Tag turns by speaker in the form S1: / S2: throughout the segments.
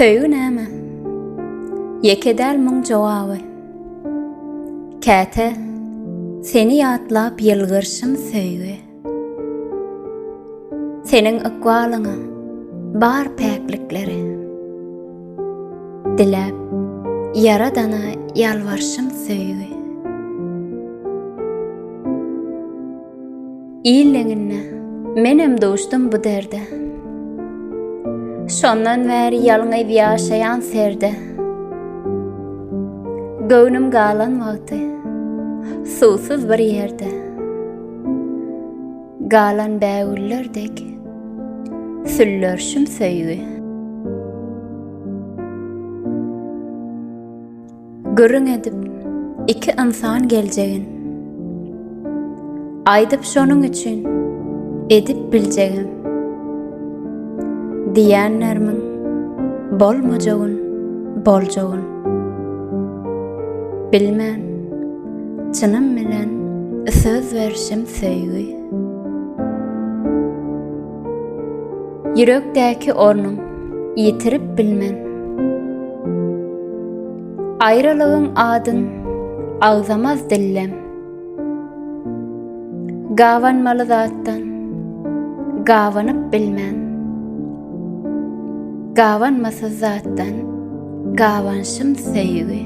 S1: Söýgi näme? Yekedäl müň jogaby. Käte, seni ýatlap ýylgyrşym söýgi. Seniň ykwalyňa bar päklikleri. Dilep, Yaradana ýalvarşym söýgi. İýleňine menem doşdum bu derde. Şondan bäri ýalňyp ýaşaýan serde. Göwnüm galan wagty, suwsuz bir ýerde. Galan bäwüllerdek, süllörşüm söýgi. Görüň edip, iki insan geljegin. Aýdyp şonuň üçin, edip biljegim. Diýänlermiň, bolmajagyn, boljagyn. Bilmän, çynym bilen söz berşim söýgi. Yürekdäki ornum ýitirip bilmän. Aýralygyň adyn agzamaz dillem. Gawanmaly zatdan gawanyp bilmän. Gawanmasy zatdan gawanşym söýgi.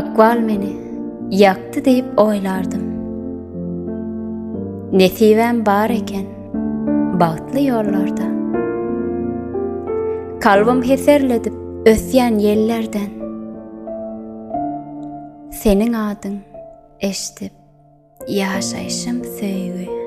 S1: Akwal meni ýakdy diýip oýlardım. Nesibem bar eken bagtly ýollarda. Kalbym heserledip ösýän ýellerden. Seniň adyň eşdip ýaşaýşym söýgi.